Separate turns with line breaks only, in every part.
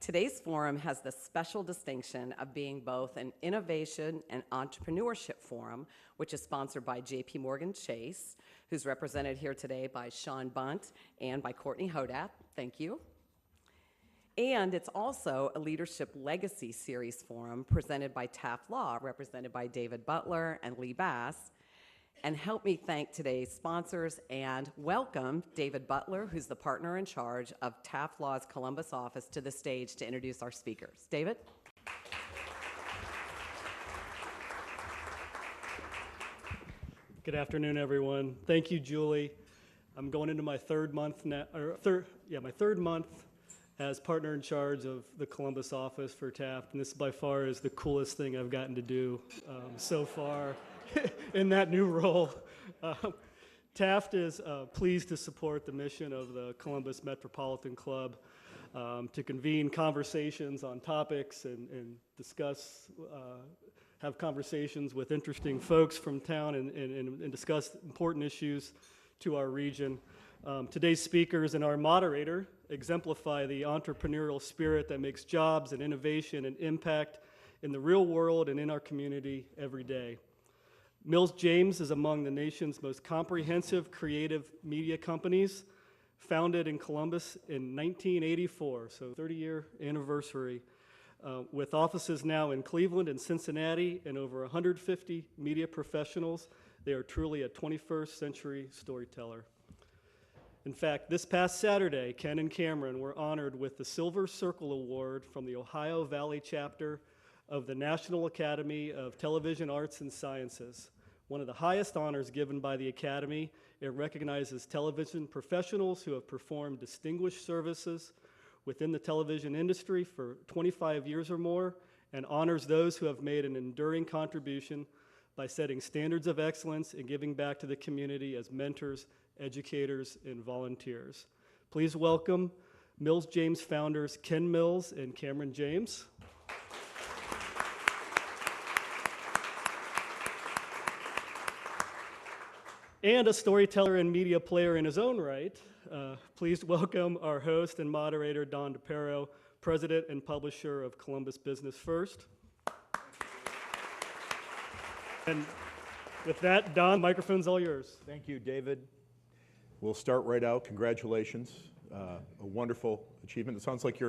Today's forum has the special distinction of being both an innovation and entrepreneurship forum, which is sponsored by JP Morgan Chase, who's represented here today by Sean Bunt and by Courtney Hodapp. Thank you. And it's also a Leadership Legacy Series forum presented by Taft Law, represented by David Butler and Lee Bass. And help me thank today's sponsors and welcome David Butler, who's the partner in charge of Taft Law's Columbus office, to the stage to introduce our speakers. David?
Good afternoon, everyone. Thank you, Julie. I'm going into my third month now, my third month as partner in charge of the Columbus office for Taft, and this by far is the coolest thing I've gotten to do so far in that new role. Taft is pleased to support the mission of the Columbus Metropolitan Club to convene conversations on topics and discuss, have conversations with interesting folks from town and discuss important issues to our region. Today's speakers and our moderator exemplify the entrepreneurial spirit that makes jobs and innovation and impact in the real world and in our community every day. Mills James is among the nation's most comprehensive creative media companies, founded in Columbus in 1984, so 30-year anniversary, with offices now in Cleveland and Cincinnati and over 150 media professionals. They are truly a 21st century storyteller. In fact, this past Saturday, Ken and Cameron were honored with the Silver Circle Award from the Ohio Valley chapter of the National Academy of Television Arts and Sciences, one of the highest honors given by the Academy. It recognizes television professionals who have performed distinguished services within the television industry for 25 years or more, and honors those who have made an enduring contribution by setting standards of excellence and giving back to the community as mentors, educators, and volunteers. Please welcome Mills James founders Ken Mills and Cameron James. And a storyteller and media player in his own right, please welcome our host and moderator, Don DePerro, president and publisher of Columbus Business First. And with that, Don, microphone's all yours.
Thank you, David. We'll start right out. Congratulations. A wonderful achievement. It sounds like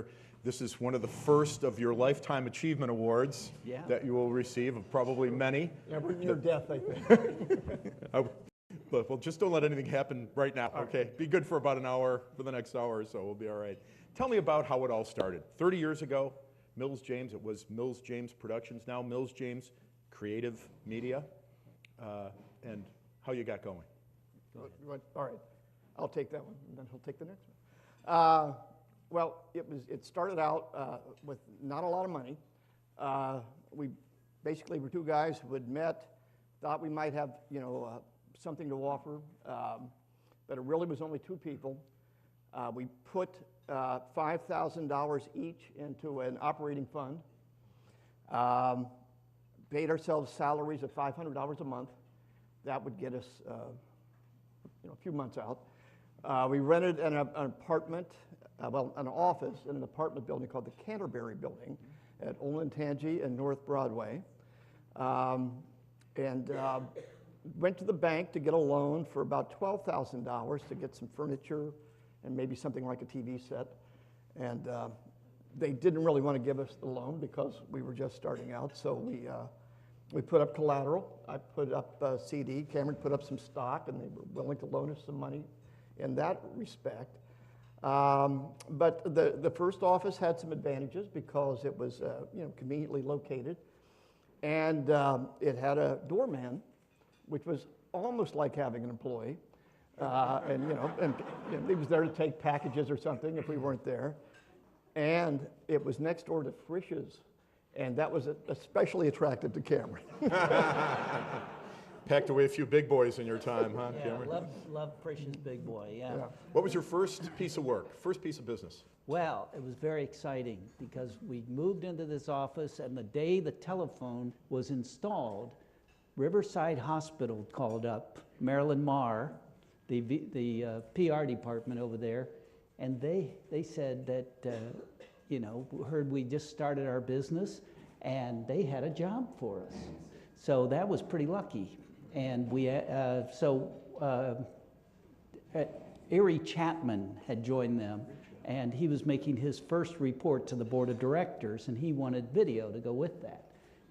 this is one of the first of your Lifetime Achievement Awards that you will receive, of probably many.
Yeah, we're near death, I think.
But well, just don't let anything happen right now, okay? Be good for about an hour, for the next hour or so, we'll be all right. Tell me about how it all started. 30 years ago, Mills James, it was Mills James Productions, now Mills James Creative Media, and how you got going.
All right, I'll take that one, and then he'll take the next one. Well, it started out with not a lot of money. We basically were two guys who had met, thought we might have, something to offer, but it really was only two people. We put $5,000 each into an operating fund, paid ourselves salaries of $500 a month. That would get us a few months out. We rented an apartment, an office in an apartment building called the Canterbury Building at Olentangy and North Broadway. Went to the bank to get a loan for about $12,000 to get some furniture and maybe something like a TV set. And they didn't really want to give us the loan because we were just starting out. So we put up collateral. I put up a CD. Cameron put up some stock, and they were willing to loan us some money in that respect. But the first office had some advantages because it was conveniently located, and it had a doorman, which was almost like having an employee, and he was there to take packages or something if we weren't there. And it was next door to Frisch's, and that was especially attractive to Cameron.
Packed away a few big boys in your time, huh, Cameron?
Love Frisch's big boy, yeah.
What was your first piece of work, first piece of business?
Well, it was very exciting because we moved into this office, and the day the telephone was installed, Riverside Hospital called up Marilyn Marr, the PR department over there, and they said that heard we just started our business, and they had a job for us. So that was pretty lucky. And Erie Chapman had joined them, and he was making his first report to the board of directors, and he wanted video to go with that.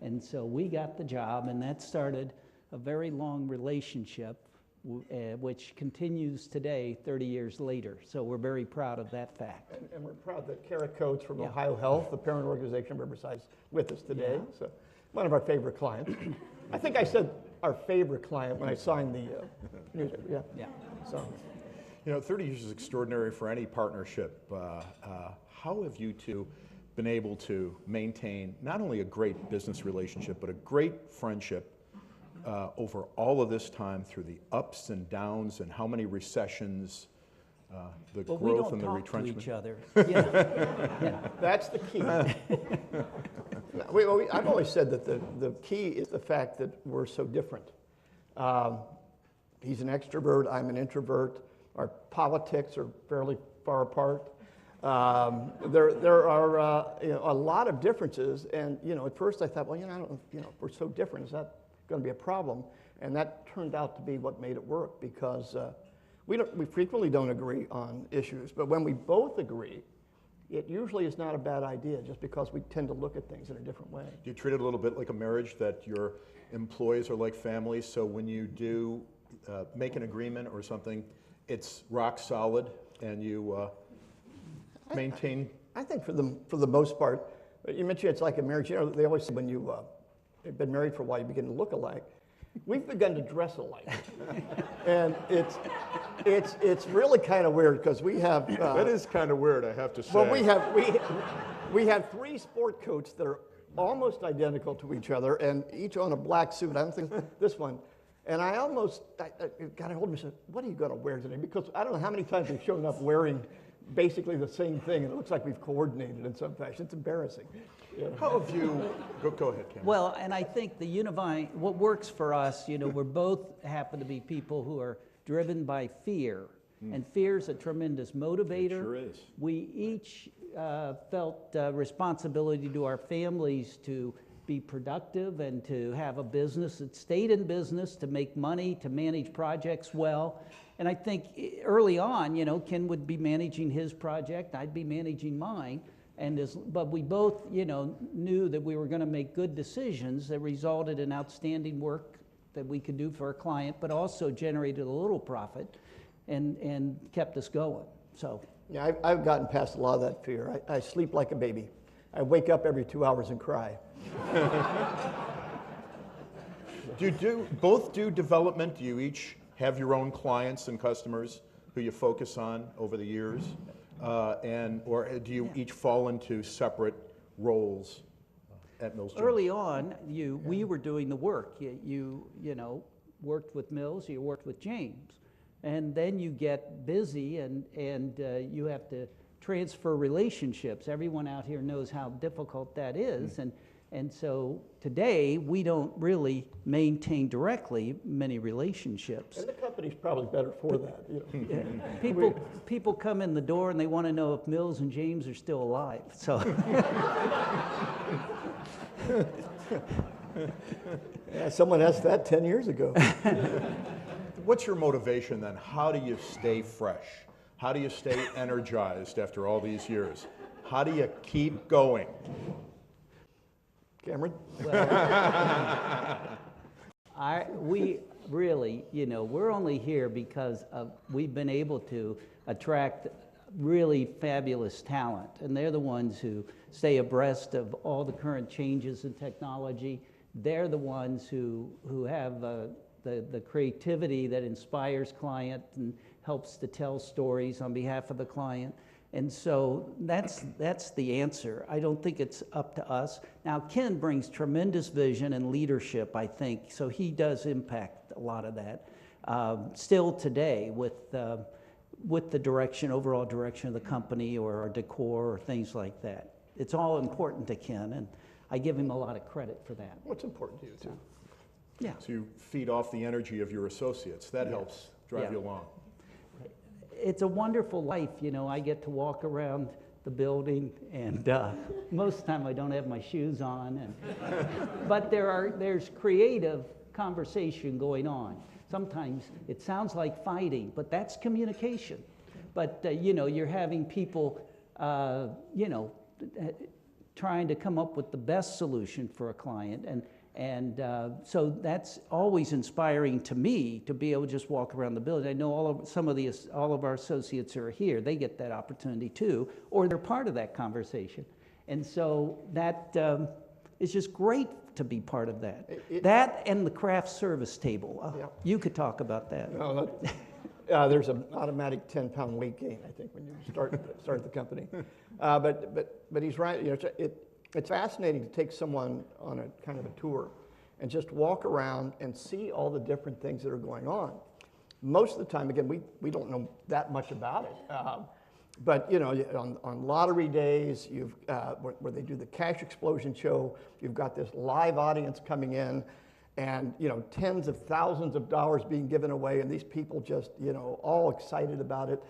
And so we got the job, and that started a very long relationship, which continues today, 30 years later. So we're very proud of that fact.
And we're proud that Kara Coates from Ohio Health, the parent organization of Riverside, is with us today.
Yeah.
So one of our favorite clients. I think I said our favorite client when I signed the newsletter.
Yeah.
So,
30 years is extraordinary for any partnership. How have you two been able to maintain not only a great business relationship, but a great friendship over all of this time through the ups and downs and how many recessions, the growth and the retrenchment?
We don't talk to each other. Yeah.
that's the key. I've always said that the key is the fact that we're so different. He's an extrovert, I'm an introvert. Our politics are fairly far apart. There are a lot of differences, and at first I thought, well, I don't know, if we're so different, is that going to be a problem? And that turned out to be what made it work, because we frequently don't agree on issues, but when we both agree, it usually is not a bad idea, just because we tend to look at things in a different way.
Do you treat it a little bit like a marriage, that your employees are like family, so when you do make an agreement or something, it's rock solid and you maintain?
I think for the most part, you mentioned it's like a marriage. They always say when you've been married for a while, you begin to look alike. We've begun to dress alike, and it's really kind of weird, because we have.
That is kind of weird, I have to say.
Well, we have 3 sport coats that are almost identical to each other, and each on a black suit. I don't think this one. And I got a hold of him and said, "What are you going to wear today?" Because I don't know how many times we've shown up wearing basically the same thing, and it looks like we've coordinated in some fashion. It's embarrassing.
How have you, go ahead, Cameron.
Well, and I think the unifying, what works for us, we're both happen to be people who are driven by fear, and fear is a tremendous motivator.
It sure is.
We each felt responsibility to our families to be productive and to have a business that stayed in business, to make money, to manage projects well. And I think early on, Ken would be managing his project, I'd be managing mine. But we both, knew that we were going to make good decisions that resulted in outstanding work that we could do for our client, but also generated a little profit and kept us going. So
Yeah, I've gotten past a lot of that fear. I sleep like a baby. I wake up every 2 hours and cry.
Do you both do development? Do you each have your own clients and customers who you focus on over the years? Or do you each fall into separate roles at Mills Jones?
early on, we were doing the work. You worked with Mills, you worked with James. And then you get busy and you have to transfer relationships. Everyone out here knows how difficult that is. And so today, we don't really maintain directly many relationships.
And the company's probably better for that.
People come in the door and they want to know if Mills and James are still alive. So
Yeah, someone asked that 10 years ago.
What's your motivation then? How do you stay fresh? How do you stay energized after all these years? How do you keep going?
Cameron?
We really, we're only here because we've been able to attract really fabulous talent, and they're the ones who stay abreast of all the current changes in technology. They're the ones who have the creativity that inspires client and helps to tell stories on behalf of the client. And so that's the answer. I don't think it's up to us. Now, Ken brings tremendous vision and leadership, I think, so he does impact a lot of that. Still today with the direction, overall direction of the company or our decor or things like that. It's all important to Ken, and I give him a lot of credit for that.
What's important to you, too?
Yeah.
So you feed off the energy of your associates. That helps drive you along.
It's a wonderful life, I get to walk around the building, and most of the time I don't have my shoes on. But there's creative conversation going on. Sometimes it sounds like fighting, but that's communication. But you're having people, trying to come up with the best solution for a client, and so that's always inspiring to me to be able to just walk around the building. I know all of our associates who are here, they get that opportunity too, or they're part of that conversation. And so that is just great to be part of that. That and the craft service table.
Yeah.
You could talk about that.
No, there's an automatic 10-pound weight gain, I think, when you start the company. But he's right. It's fascinating to take someone on a kind of a tour and just walk around and see all the different things that are going on. Most of the time, again, we don't know that much about it. But on lottery days, where they do the cash explosion show, you've got this live audience coming in, and tens of thousands of dollars being given away, and these people just all excited about it.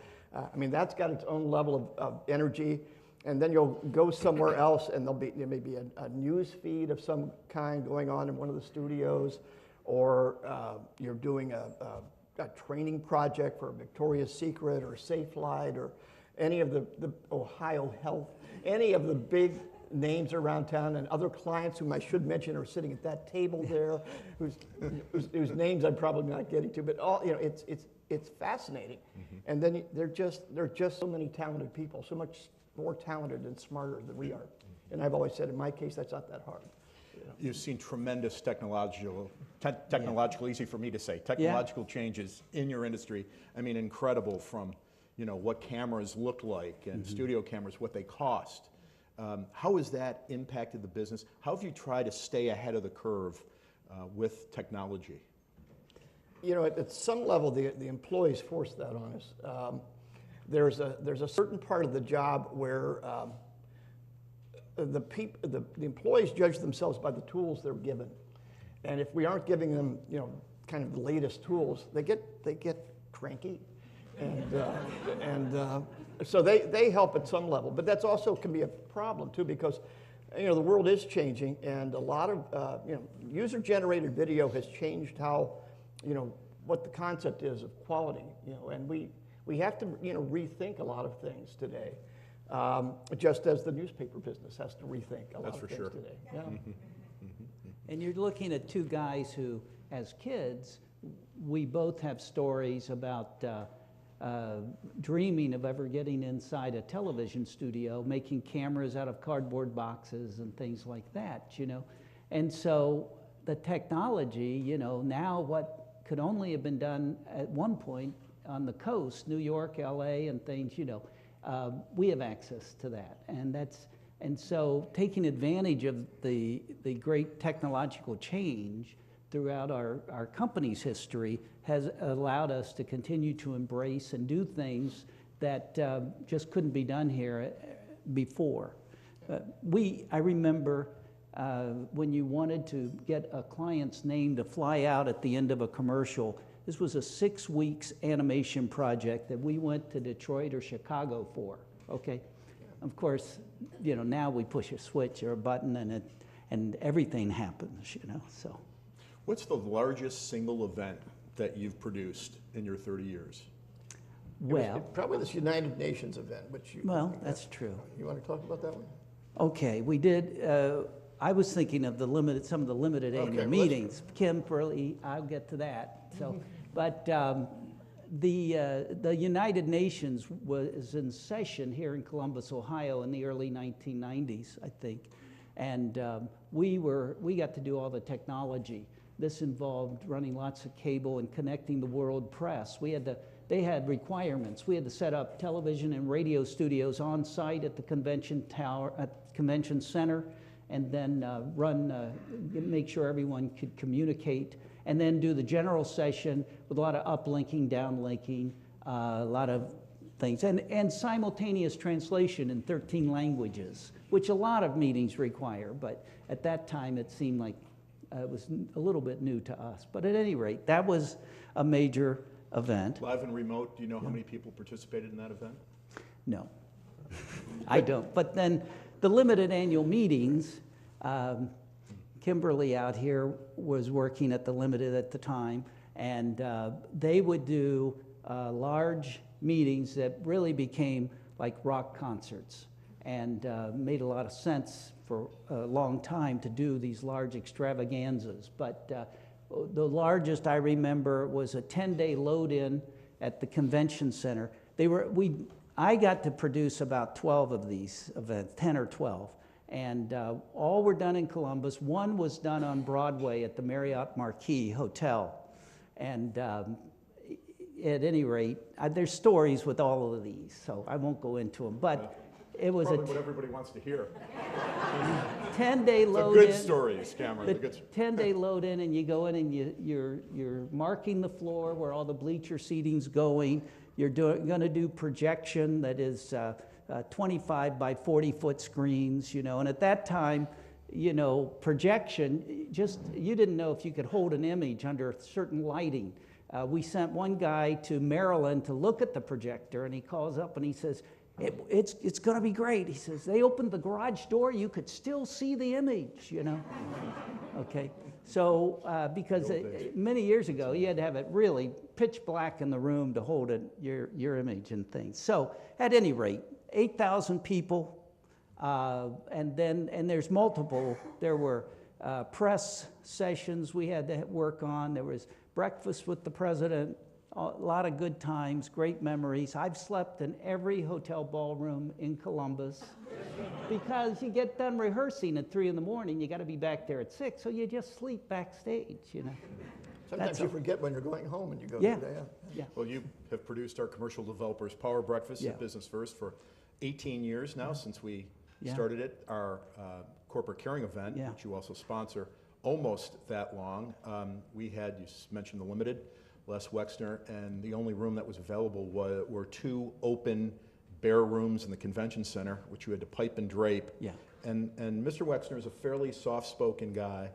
That's got its own level of energy. And then you'll go somewhere else, and there'll be maybe a news feed of some kind going on in one of the studios, or you're doing a training project for Victoria's Secret or Safelite or any of the Ohio Health, any of the big names around town, and other clients whom I should mention are sitting at that table there, whose names I'm probably not getting to, but it's fascinating. Mm-hmm. And then there are just so many talented people, so much more talented and smarter than we are. And I've always said, in my case, that's not that hard.
You've seen tremendous technological, easy for me to say, technological changes in your industry. Incredible, from what cameras look like and studio cameras, what they cost. How has that impacted the business? How have you tried to stay ahead of the curve with technology?
At some level, the employees force that on us. There's a certain part of the job where the employees judge themselves by the tools they're given, and if we aren't giving them kind of the latest tools, they get cranky, and so they help at some level. But that's also can be a problem too, because the world is changing, and a lot of user-generated video has changed how what the concept is of quality, and we have to rethink a lot of things today, just as the newspaper business has to rethink a lot of things today. Yeah.
And you're looking at two guys who, as kids, we both have stories about dreaming of ever getting inside a television studio, making cameras out of cardboard boxes and things like that, And so the technology, now what could only have been done at one point on the coast, New York, LA, and things, we have access to that, and so taking advantage of the great technological change throughout our company's history has allowed us to continue to embrace and do things that just couldn't be done here before. I remember when you wanted to get a client's name to fly out at the end of a commercial. This was a 6 weeks animation project that we went to Detroit or Chicago for, okay? Of course, now we push a switch or a button and everything happens, so.
What's the largest single event that you've produced in your 30 years?
Well,
probably this United Nations event, which
that's true.
You want to talk about that one?
Okay, we did. I was thinking of some of the limited annual meetings. Kimberly, I'll get to that. So, but the United Nations was in session here in Columbus, Ohio, in the early 1990s, I think, and we got to do all the technology. This involved running lots of cable and connecting the world press. They had requirements. We had to set up television and radio studios on site at the convention center, and then make sure everyone could communicate, and then do the general session with a lot of uplinking, downlinking, a lot of things, and simultaneous translation in 13 languages, which a lot of meetings require, but at that time it seemed like it was a little bit new to us. But at any rate, that was a major event.
Live and remote, do you know how many people participated in that event?
No. I don't. But then the limited annual meetings, Kimberly out here was working at the Limited at the time, and they would do large meetings that really became like rock concerts, and made a lot of sense for a long time to do these large extravaganzas. But the largest I remember was a 10-day load-in at the convention center. I got to produce about 12 of these events, 10 or 12. And all were done in Columbus. One was done on Broadway at the Marriott Marquis Hotel. And at any rate, there's stories with all of these, so I won't go into them. But it was
Probably what everybody wants to hear.
10-day load-in.
The good stories, Cameron. The good
10-day load-in, and you go in and you're marking the floor where all the bleacher seating's going. You're going to do projection that is 25 by 40-foot screens, you know. And at that time, you know, projection, you didn't know if you could hold an image under certain lighting. We sent one guy to Maryland to look at the projector, and he calls up and he says, it's going to be great. He says, they opened the garage door, you could still see the image, you know. Okay, so because many years ago, you had to have it really pitch black in the room to hold your image and things. So at any rate, 8,000 people, and there's multiple. There were press sessions we had to work on. There was breakfast with the president, a lot of good times, great memories. I've slept in every hotel ballroom in Columbus because you get done rehearsing at 3 in the morning, you got to be back there at 6, so you just sleep backstage, you know.
Sometimes you forget when you're going home and you go
Yeah.
there.
Yeah.
Well, you have produced our commercial developers Power Breakfast
Yeah.
at Business First for 18 years now, since we
Yeah.
started it. Our corporate caring event,
Yeah.
which you also sponsor, almost that long. We had, you mentioned the Limited, Les Wexner, and the only room that was available were 2 open bare rooms in the convention center, which you had to pipe and drape.
Yeah.
And Mr. Wexner is a fairly soft-spoken guy,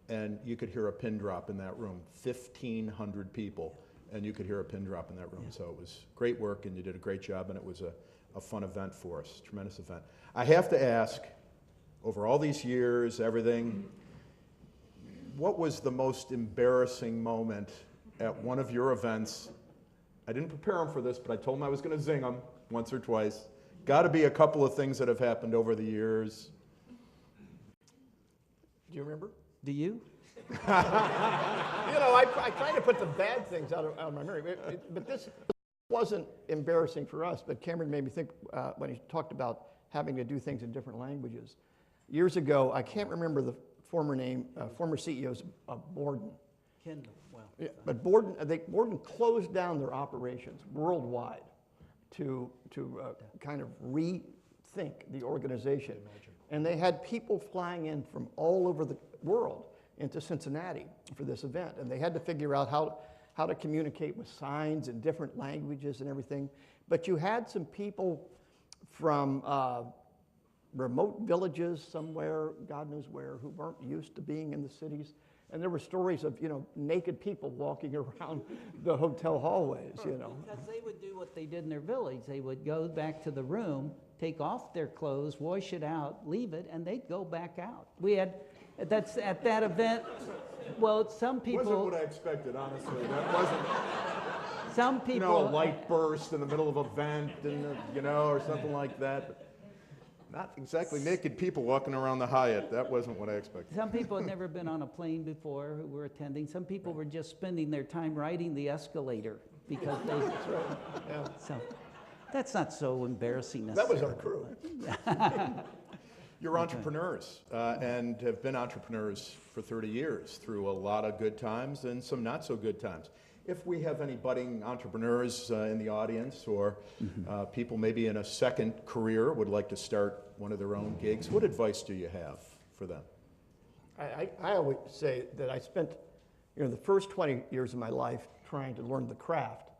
and you could hear a pin drop in that room. 1,500 people, and you could hear a pin drop in that room. So it was great work, and you did a great job, and it was a fun event for us, tremendous event. I have to ask, over all these years, everything, what was the most embarrassing moment at one of your events? I didn't prepare them for this, but I told them I was going to zing them once or twice. Got to be a couple of things that have happened over the years.
Do you remember?
Do you?
You know, I try to put the bad things out of my memory, but this wasn't embarrassing for us, but Cameron made me think when he talked about having to do things in different languages. Years ago, I can't remember the former CEOs of Borden.
Kendall, well.
Yeah, but Borden closed down their operations worldwide to kind of rethink the organization. And they had people flying in from all over the world into Cincinnati for this event. And they had to figure out how to communicate with signs in different languages and everything. But you had some people from remote villages somewhere, God knows where, who weren't used to being in the cities. And there were stories of, you know, naked people walking around the hotel hallways, you know.
Because they would do what they did in their village. They would go back to the room, take off their clothes, wash it out, leave it, and they'd go back out. We had, that's at that event, well, some people.
Wasn't what I expected, honestly. That wasn't,
some people.
you know, a light burst in the middle of a vent, and you know, or something like that. But not exactly naked people walking around the Hyatt. That wasn't what I expected.
Some people had never been on a plane before who were attending. Some people were just spending their time riding the escalator because they.
That's right. Yeah.
So that's not so embarrassing
That was
necessarily.
our crew.
You're entrepreneurs and have been entrepreneurs for 30 years through a lot of good times and some not so good times. If we have any budding entrepreneurs in the audience or people maybe in a second career would like to start one of their own gigs, what advice do you have for them?
I always say that I spent, you know, the first 20 years of my life trying to learn the craft,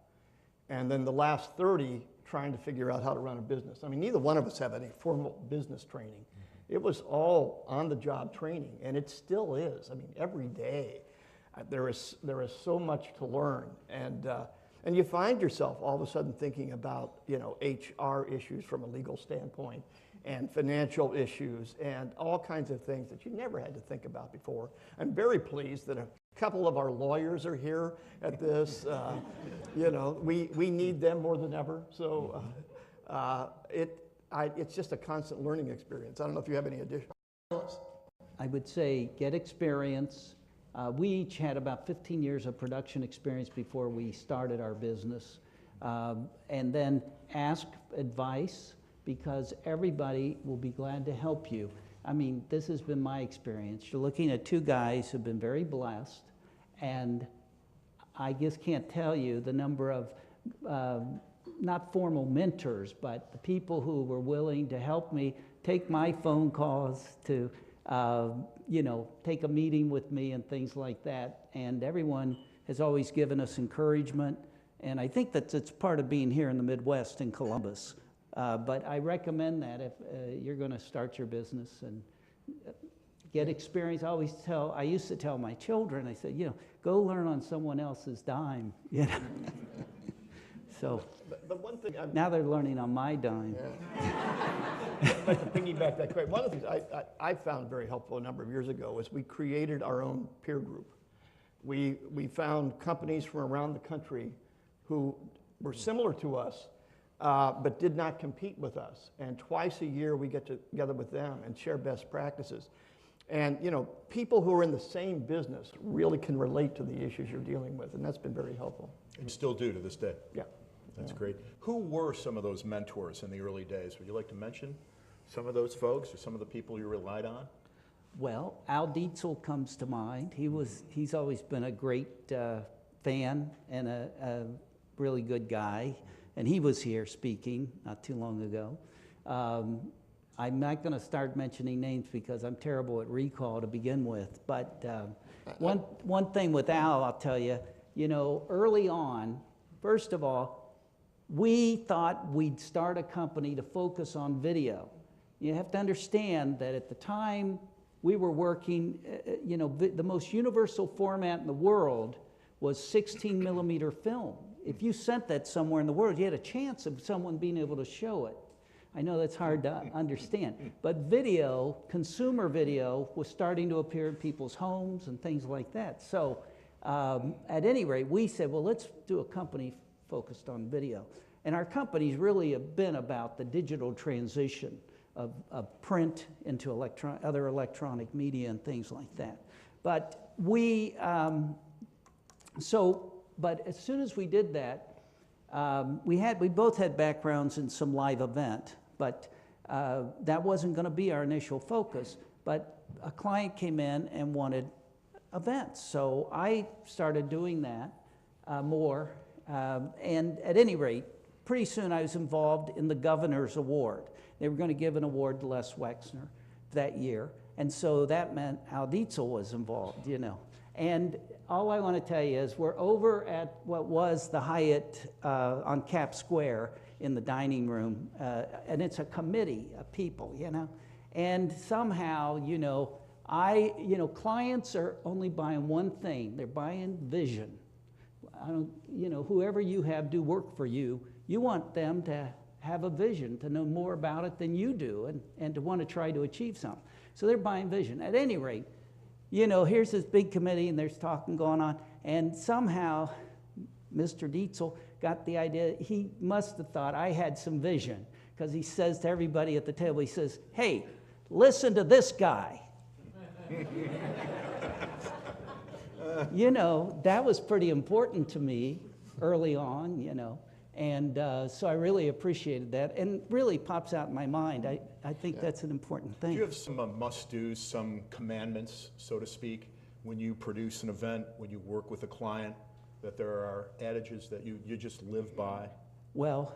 and then the last 30 trying to figure out how to run a business. I mean, neither one of us have any formal business training. It was all on-the-job training, and it still is. I mean, every day there is so much to learn. And And you find yourself all of a sudden thinking about, HR issues from a legal standpoint and financial issues and all kinds of things that you never had to think about before. I'm very pleased that a couple of our lawyers are here at this. We need them more than ever. So it's just a constant learning experience. I don't know if you have any additional.
I would say get experience. We each had about 15 years of production experience before we started our business. And then ask advice, because everybody will be glad to help you. I mean, this has been my experience. You're looking at two guys who've been very blessed, and I just can't tell you the number of, not formal mentors, but the people who were willing to help me take my phone calls, to take a meeting with me and things like that. And everyone has always given us encouragement. And I think that it's part of being here in the Midwest in Columbus. But I recommend that if you're going to start your business and get experience. I used to tell my children, I said, go learn on someone else's dime. So
But one thing
now they're learning on my dime.
I'd like to piggyback that quick. One of the things I found very helpful a number of years ago is we created our own peer group. We found companies from around the country who were similar to us, but did not compete with us. And twice a year we get together with them and share best practices. And people who are in the same business really can relate to the issues you're dealing with, and that's been very helpful.
And still do to this day.
Yeah.
That's great. Who were some of those mentors in the early days? Would you like to mention some of those folks or some of the people you relied on?
Well, Al Dietzel comes to mind. He's always been a great fan and a really good guy. And he was here speaking not too long ago. I'm not going to start mentioning names because I'm terrible at recall to begin with. But one thing with Al, I'll tell you, early on, first of all, we thought we'd start a company to focus on video. You have to understand that at the time we were working, the most universal format in the world was 16 millimeter film. If you sent that somewhere in the world, you had a chance of someone being able to show it. I know that's hard to understand, but video, consumer video, was starting to appear in people's homes and things like that. So at any rate, we said, well, let's do a company focused on video. And our companies really have been about the digital transition of print into other electronic media and things like that. But but as soon as we did that, we both had backgrounds in some live event, but that wasn't going to be our initial focus. But a client came in and wanted events, so I started doing that more. And at any rate, pretty soon I was involved in the Governor's Award. They were going to give an award to Les Wexner that year, and so that meant Al Dietzel was involved, And all I want to tell you is we're over at what was the Hyatt on Cap Square in the dining room, and it's a committee of people, And somehow, clients are only buying one thing. They're buying vision. Whoever you have do work for you, you want them to have a vision, to know more about it than you do, and to want to try to achieve something. So they're buying vision. At any rate, here's this big committee, and there's talking going on, and somehow Mr. Dietzel got the idea. He must have thought I had some vision, because he says to everybody at the table, he says, hey, listen to this guy. That was pretty important to me early on, and so I really appreciated that, and really pops out in my mind. I think that's an important thing.
Do you have some must-dos, some commandments, so to speak, when you produce an event, when you work with a client, that there are adages that you just live by?
Well,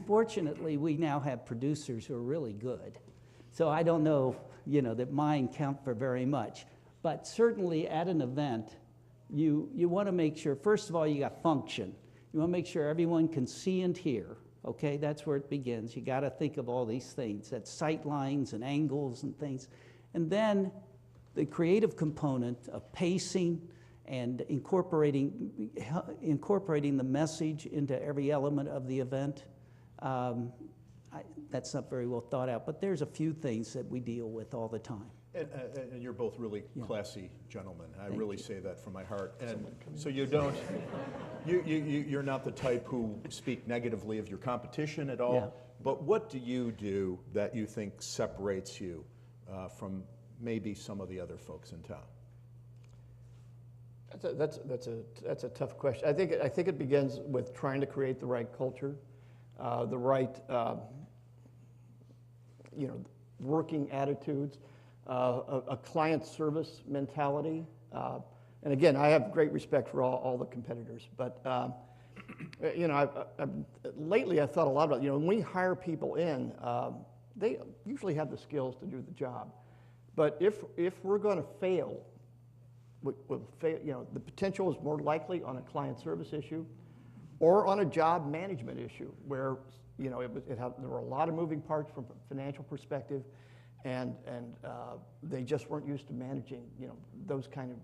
fortunately, we now have producers who are really good. So I don't know, that mine count for very much. But certainly at an event, you want to make sure, first of all, you got function. You want to make sure everyone can see and hear. Okay, that's where it begins. You got to think of all these things. That's sight lines and angles and things. And then the creative component of pacing and incorporating the message into every element of the event. That's not very well thought out, but there's a few things that we deal with all the time.
And you're both really classy gentlemen. I
Thank
really
you.
say that from my heart. And so you don't, you're not the type who speak negatively of your competition at all.
Yeah.
But what do you do that you think separates you from maybe some of the other folks in town?
That's a tough question. I think it begins with trying to create the right culture, the right working attitudes, a client service mentality. And again, I have great respect for all the competitors, but lately I've thought a lot about, when we hire people in, they usually have the skills to do the job. But if we're going to fail, we'll fail, the potential is more likely on a client service issue or on a job management issue where, there were a lot of moving parts from a financial perspective, and they just weren't used to managing, those kind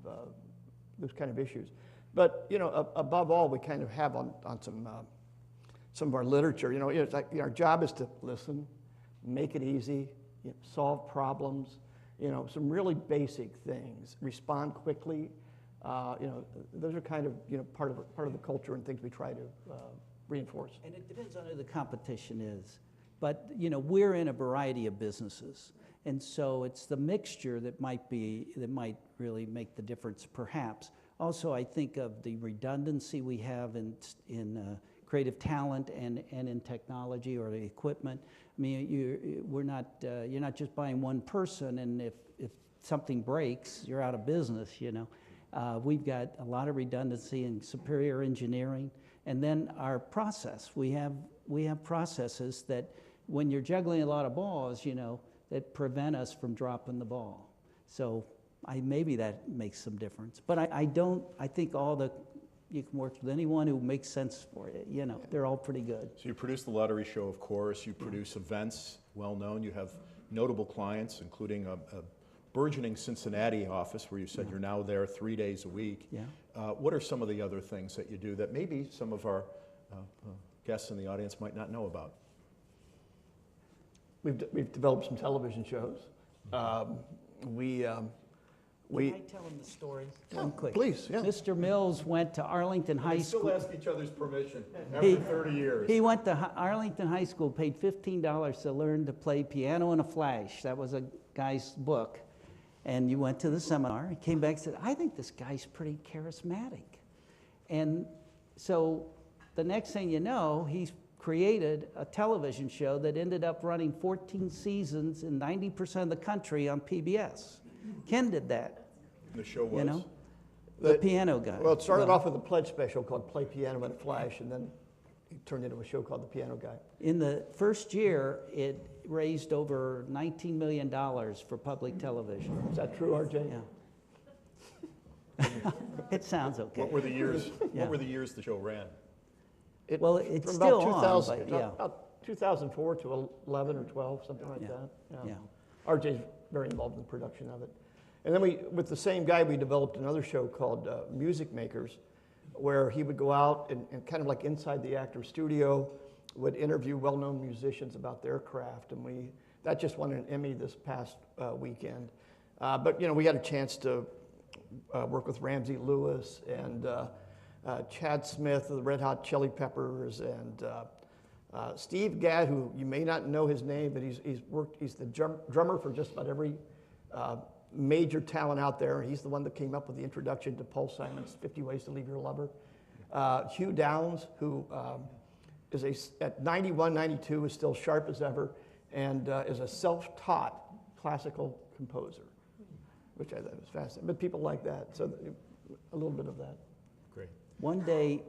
of issues. But above all, we kind of have on some of our literature. It's like our job is to listen, make it easy, solve problems. Some really basic things. Respond quickly. Those are kind of part of the culture and things we try to reinforce.
And it depends on who the competition is. But, we're in a variety of businesses. And so it's the mixture that might really make the difference, perhaps. Also, I think of the redundancy we have in creative talent and in technology or the equipment. I mean, you're not just buying one person, and if something breaks, you're out of business. We've got a lot of redundancy and superior engineering, and then our process. We have processes that, when you're juggling a lot of balls, that prevent us from dropping the ball. So maybe that makes some difference. But I think you can work with anyone who makes sense for you. They're all pretty good.
So you produce the lottery show, of course. You produce events, well-known. You have notable clients, including a burgeoning Cincinnati office where you said you're now there 3 days a week.
Yeah.
What are some of the other things that you do that maybe some of our guests in the audience might not know about?
We've developed some television shows.
Can I tell them the story? One quick.
Please, yeah.
Mr. Mills went to Arlington High School.
We still ask each other's permission after 30 years.
He went to Arlington High School, paid $15 to learn to play piano in a flash. That was a guy's book. And you went to the seminar. He came back and said, I think this guy's pretty charismatic. And so the next thing you know, he's created a television show that ended up running 14 seasons in 90% of the country on PBS. Ken did that.
The show was?
The piano guy.
Well, it started off with a pledge special called Play Piano in a Flash, and then it turned into a show called The Piano Guy.
In the first year, it raised over $19 million for public television.
Is that true, RJ?
Yeah. It sounds okay.
What were the years?
Yeah.
What were the years the show ran?
Well, it's
from
still
about
on,
2000,
but yeah.
About 2004 to 11 or 12, something like that.
Yeah.
RJ's very involved in the production of it. And then with the same guy, we developed another show called Music Makers, where he would go out and kind of like inside the actor's studio, would interview well-known musicians about their craft. And that just won an Emmy this past weekend. But we had a chance to work with Ramsey Lewis and Chad Smith of the Red Hot Chili Peppers, and Steve Gadd, who you may not know his name, but he's the drummer for just about every major talent out there. He's the one that came up with the introduction to Paul Simon's 50 Ways to Leave Your Lover. Hugh Downs, who is at 91, 92, is still sharp as ever, and is a self-taught classical composer, which I thought was fascinating. But people like that, so a little bit of that.
Great.
One day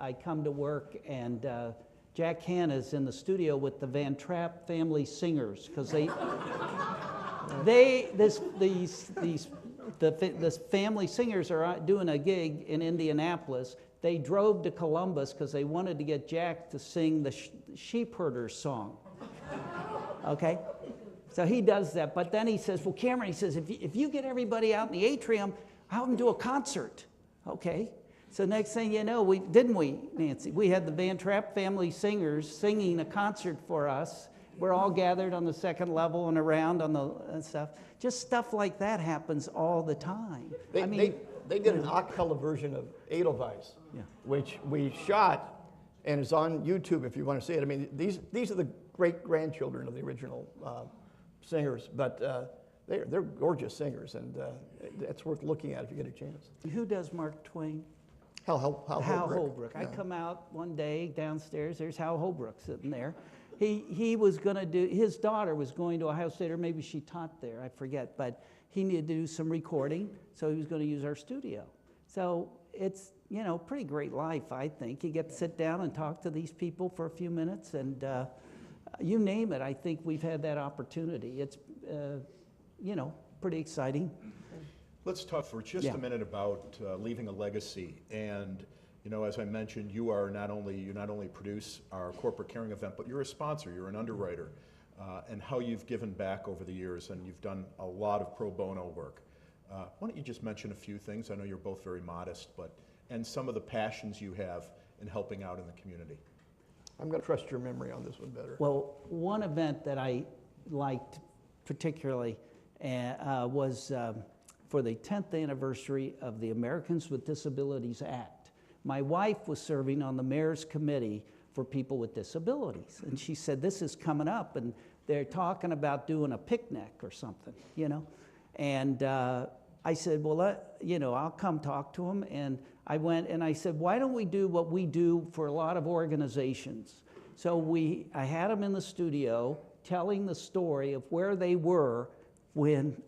I come to work, and Jack Hanna's in the studio with the Van Trapp family singers, because the family singers are doing a gig in Indianapolis. They drove to Columbus because they wanted to get Jack to sing the sheep herder's song. Okay? So he does that, but then he says, well, Cameron, he says, if you get everybody out in the atrium, have them do a concert. Okay. So next thing you know, Nancy? We had the Van Trapp family singers singing a concert for us. We're all gathered on the second level and around on the stuff. Just stuff like that happens all the time.
They did an a cappella version of Edelweiss, which we shot and is on YouTube if you want to see it. I mean, these are the great-grandchildren of the original singers, but they're gorgeous singers, and it's worth looking at if you get a chance.
Who does Mark Twain?
Hal
Holbrook. I come out one day downstairs, there's Hal Holbrook sitting there. He was going to do, his daughter was going to Ohio State, or maybe she taught there, I forget, but he needed to do some recording, so he was going to use our studio. So it's, pretty great life, I think. You get to sit down and talk to these people for a few minutes, and you name it, I think we've had that opportunity. It's, pretty exciting.
Let's talk for just a minute about leaving a legacy. And as I mentioned, you not only produce our corporate caring event, but you're a sponsor, you're an underwriter, and how you've given back over the years, and you've done a lot of pro bono work. Why don't you just mention a few things? I know you're both very modest, and some of the passions you have in helping out in the community.
I'm going to trust your memory on this one better.
Well, one event that I liked particularly was for the 10th anniversary of the Americans with Disabilities Act. My wife was serving on the mayor's committee for people with disabilities, and she said, this is coming up, and they're talking about doing a picnic or something, And I said, well, I'll come talk to them, and I went and I said, why don't we do what we do for a lot of organizations? So I had them in the studio telling the story of where they were when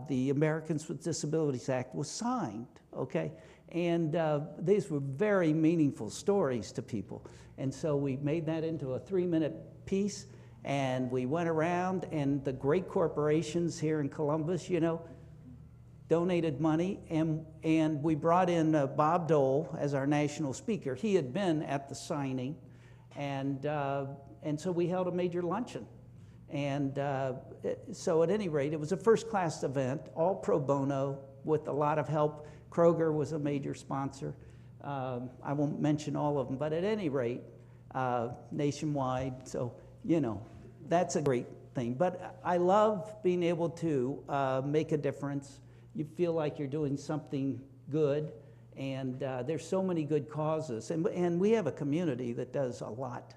the Americans with Disabilities Act was signed, okay? And these were very meaningful stories to people. And so we made that into a 3-minute piece, and we went around, and the great corporations here in Columbus, donated money, and we brought in Bob Dole as our national speaker. He had been at the signing, and so we held a major luncheon. And so at any rate, it was a first-class event, all pro bono, with a lot of help. Kroger was a major sponsor. I won't mention all of them, but at any rate, nationwide. So, that's a great thing. But I love being able to make a difference. You feel like you're doing something good, and there's so many good causes. And we have a community that does a lot.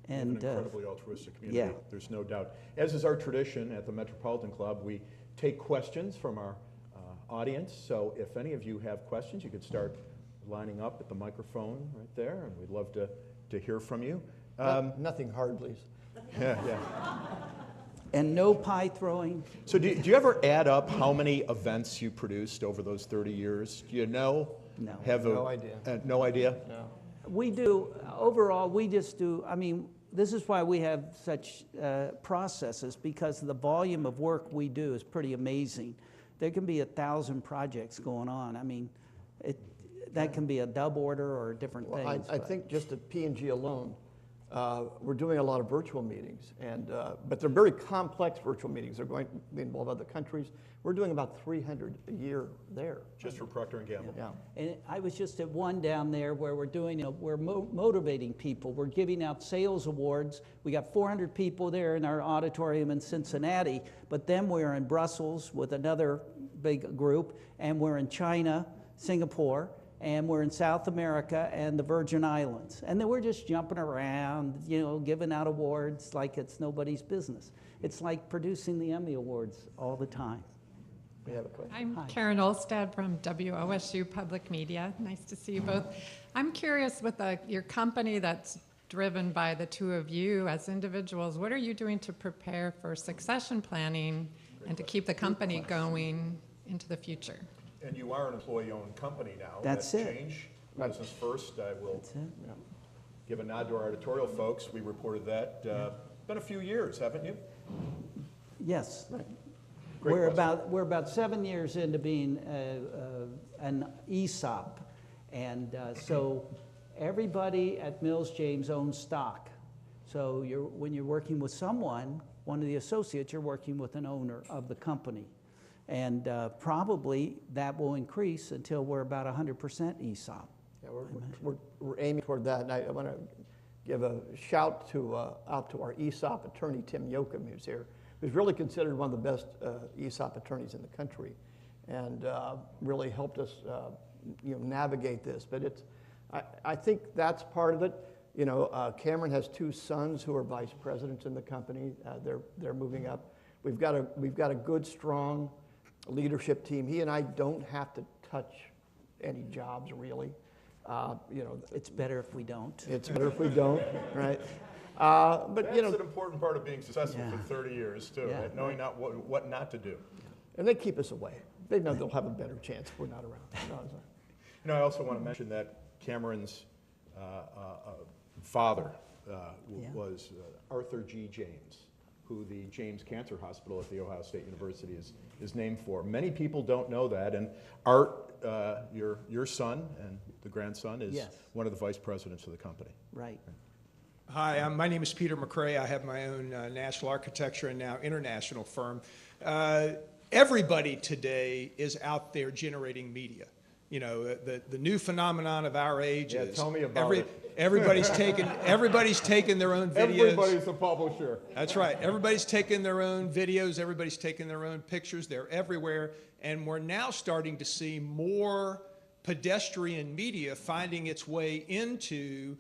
And an incredibly altruistic community, there's no doubt. As is our tradition at the Metropolitan Club, we take questions from our audience. So if any of you have questions, you could start lining up at the microphone right there, and we'd love to hear from you.
Nothing hard, please.
Yeah.
And no pie throwing.
So do you ever add up how many events you produced over those 30 years? Do you know?
No.
No idea.
No idea?
No.
We do, overall, we just do, this is why we have such processes, because the volume of work we do is pretty amazing. There can be 1,000 projects going on. That can be a dub order or different things.
I think just at P&G alone, we're doing a lot of virtual meetings, but they're very complex virtual meetings. They're going to involve other countries. We're doing about 300 a year there.
Just for Procter & Gamble?
Yeah.
And I was just at one down there where we're doing, we're motivating people. We're giving out sales awards. We got 400 people there in our auditorium in Cincinnati, but then we're in Brussels with another big group, and we're in China, Singapore, and we're in South America and the Virgin Islands. And then we're just jumping around, giving out awards like it's nobody's business. It's like producing the Emmy Awards all the time.
We have a question.
I'm
Hi.
Karen Olstad from WOSU Public Media. Nice to see you both. I'm curious with your company that's driven by the two of you as individuals, what are you doing to prepare for succession planning and to keep the company going into the future?
And you are an employee-owned company now.
That's it.
Change. Business first. I will give a nod to our editorial folks. We reported that. Been a few years, haven't you?
Yes.
Great
We're
question.
about 7 years into being an ESOP, and so everybody at Mills James owns stock. So when you're working with someone, one of the associates, you're working with an owner of the company. And probably that will increase until we're about 100% ESOP.
Yeah, we're aiming toward that. And I want to give a shout out to our ESOP attorney, Tim Yoakum, who's here, who's really considered one of the best ESOP attorneys in the country, and really helped us navigate this. But I think that's part of it. Cameron has 2 sons who are vice presidents in the company. They're moving up. We've got a good, strong leadership team. He and I don't have to touch any jobs really.
It's better if we don't.
It's better if we don't, right? But
that's an important part of being successful for 30 years too,
Yeah,
right? Knowing not what not to do.
And they keep us away. They know they'll have a better chance if we're not around.
I also want to mention that Cameron's father was Arthur G. James, who the James Cancer Hospital at The Ohio State University is named for. Many people don't know that, and Art, your son and the grandson, is one of the vice presidents of the company.
Right.
Hi, my name is Peter McCrae. I have my own national architecture and now international firm. Everybody today is out there generating media. The new phenomenon of our age is
tell me about it.
Everybody's taking their own videos.
Everybody's a publisher.
That's right. Everybody's taking their own videos. Everybody's taking their own pictures. They're everywhere. And we're now starting to see more pedestrian media finding its way into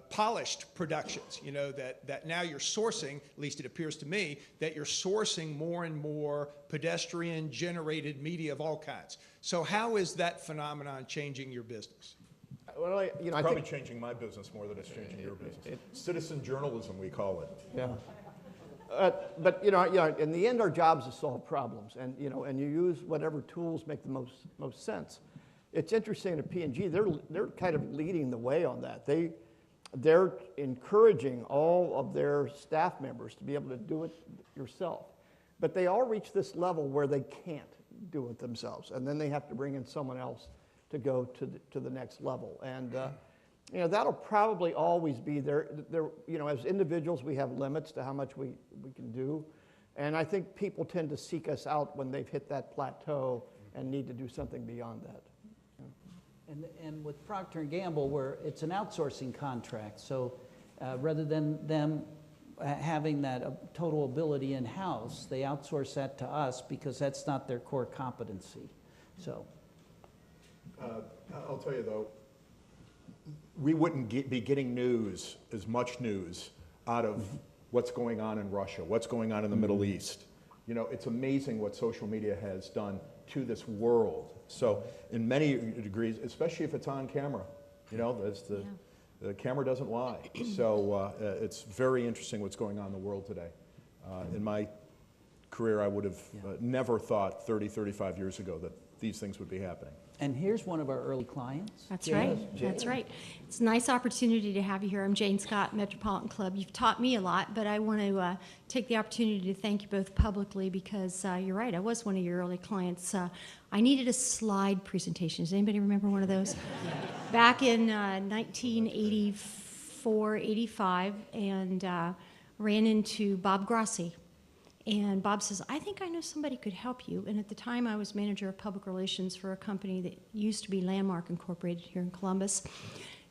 polished productions, that now you're sourcing, at least it appears to me, that you're sourcing more and more pedestrian generated media of all kinds. So how is that phenomenon changing your business?
Well, I
Probably
think,
changing my business more than it's changing your business. Citizen journalism, we call it.
yeah. But in the end, our job is to solve problems, and you use whatever tools make the most sense. It's interesting at P&G, they're kind of leading the way on that. They're encouraging all of their staff members to be able to do it yourself. But they all reach this level where they can't do it themselves, and then they have to bring in someone else to go to the next level. And that'll probably always be there. As individuals, we have limits to how much we can do, and I think people tend to seek us out when they've hit that plateau and need to do something beyond that.
And with Procter & Gamble, it's an outsourcing contract, so rather than them having that total ability in-house, they outsource that to us because that's not their core competency. So,
I'll tell you though, we wouldn't be getting as much news out of what's going on in Russia, what's going on in the Middle East. It's amazing what social media has done to this world. So in many degrees, especially if it's on camera, the camera doesn't lie. So it's very interesting what's going on in the world today. In my career, I would have never thought 30, 35 years ago that these things would be happening.
and here's one of our early clients.
That's right. That's right. It's a nice opportunity to have you here. I'm Jane Scott, Metropolitan Club. You've taught me a lot, but I want to take the opportunity to thank you both publicly because you're right. I was one of your early clients. I needed a slide presentation. Does anybody remember one of those? Back in 1984, 85, and ran into Bob Grossi. And Bob says, I think I know somebody could help you. And at the time, I was manager of public relations for a company that used to be Landmark Incorporated here in Columbus.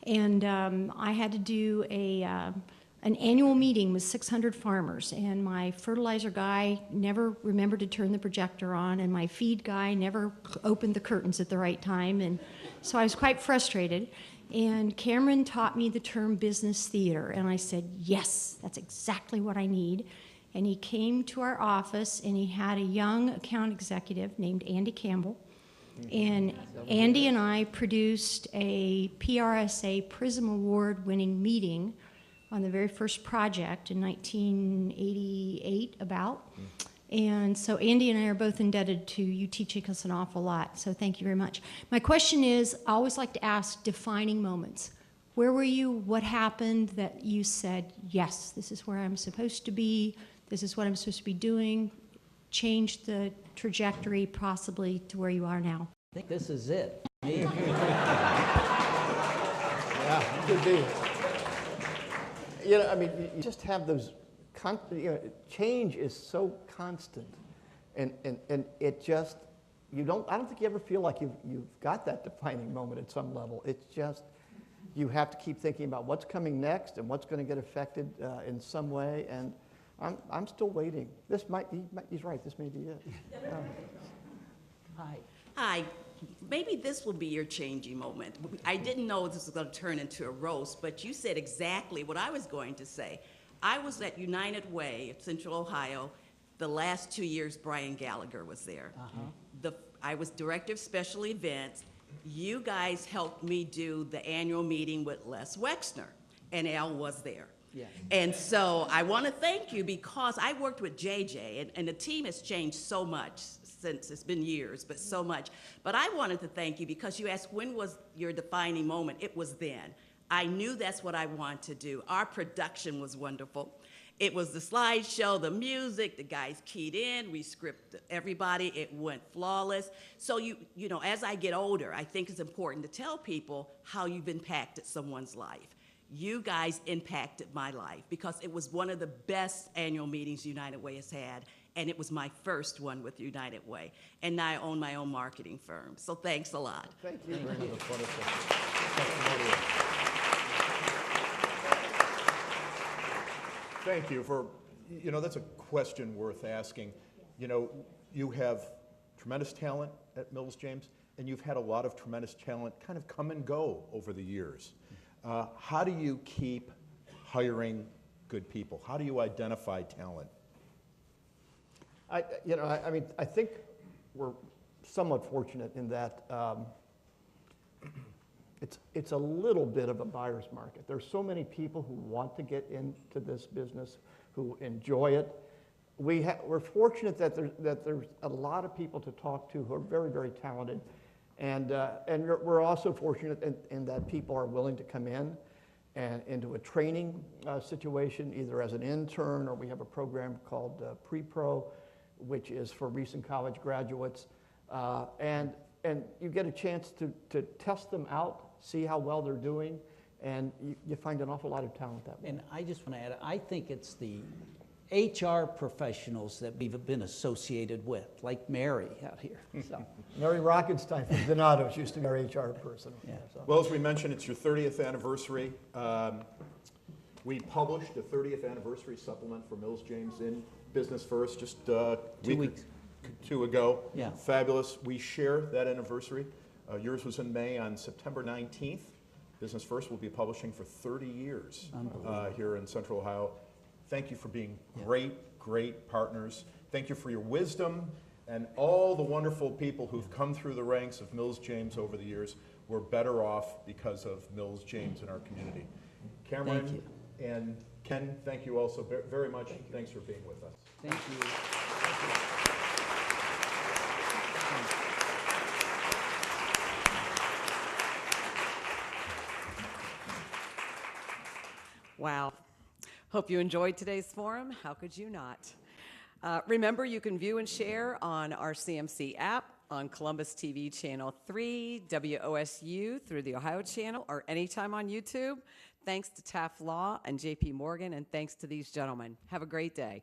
And I had to do an annual meeting with 600 farmers. And my fertilizer guy never remembered to turn the projector on. And my feed guy never opened the curtains at the right time. And so I was quite frustrated. And Cameron taught me the term business theater. And I said, yes, that's exactly what I need. And he came to our office, and he had a young account executive named Andy Campbell. And Andy and I produced a PRSA Prism Award-winning meeting on the very first project in 1988, about. And so Andy and I are both indebted to you teaching us an awful lot, so thank you very much. My question is, I always like to ask defining moments. Where were you? What happened that you said, yes, this is where I'm supposed to be, this is what I'm supposed to be doing, changed the trajectory possibly to where you are now?
I think this is it. Me.
Yeah, it could be. I mean, you just have those, change is so constant. And it just, I don't think you ever feel like you've got that defining moment at some level. It's just, you have to keep thinking about what's coming next and what's going to get affected in some way. And I'm still waiting. He's right, this may be it.
Hi.
Hi. Maybe this will be your changing moment. I didn't know this was going to turn into a roast, but you said exactly what I was going to say. I was at United Way of Central Ohio the last 2 years Brian Gallagher was there. I was director of special events. You guys helped me do the annual meeting with Les Wexner, and Al was there.
Yeah.
And so I want to thank you because I worked with JJ, and the team has changed so much since. It's been years, but so much. But I wanted to thank you because you asked when was your defining moment. It was then. I knew that's what I wanted to do. Our production was wonderful. It was the slideshow, the music, the guys keyed in, we scripted everybody, it went flawless. So you know, as I get older, I think it's important to tell people how you've impacted someone's life. You guys impacted my life because it was one of the best annual meetings United Way has had, and it was my first one with United Way. And now I own my own marketing firm. So thanks a lot.
Thank you.
Thank you for, that's a question worth asking. You have tremendous talent at Mills James, and you've had a lot of tremendous talent kind of come and go over the years. How do you keep hiring good people? How do you identify talent?
I think we're somewhat fortunate in that it's a little bit of a buyer's market. There's so many people who want to get into this business, who enjoy it. We're fortunate that there's a lot of people to talk to who are very, very talented. And we're also fortunate in that people are willing to come in and into a training situation, either as an intern or we have a program called Pre-Pro, which is for recent college graduates. And you get a chance to test them out, see how well they're doing, and you find an awful lot of talent that way.
And I just want to add, I think it's the HR professionals that we've been associated with, like Mary out here. So.
Mary Rockenstein from Donato's used to be our HR person.
Yeah.
So.
Well, as we mentioned, it's your 30th anniversary. We published a 30th anniversary supplement for Mills James in Business First just a week or two ago.
Yeah.
Fabulous. We share that anniversary. Yours was in May. On September 19th, Business First will be publishing for 30 years here in Central Ohio. Thank you for being great partners. Thank you for your wisdom and all the wonderful people who've come through the ranks of Mills James over the years. We're better off because of Mills James in our community. Cameron and Ken, thank you also very much. Thanks for being with us.
Thank you.
Wow. Hope you enjoyed today's forum. How could you not? Remember, you can view and share on our CMC app, on Columbus TV Channel 3, WOSU through the Ohio Channel, or anytime on YouTube. Thanks to Taft Law and JP Morgan, and thanks to these gentlemen. Have a great day.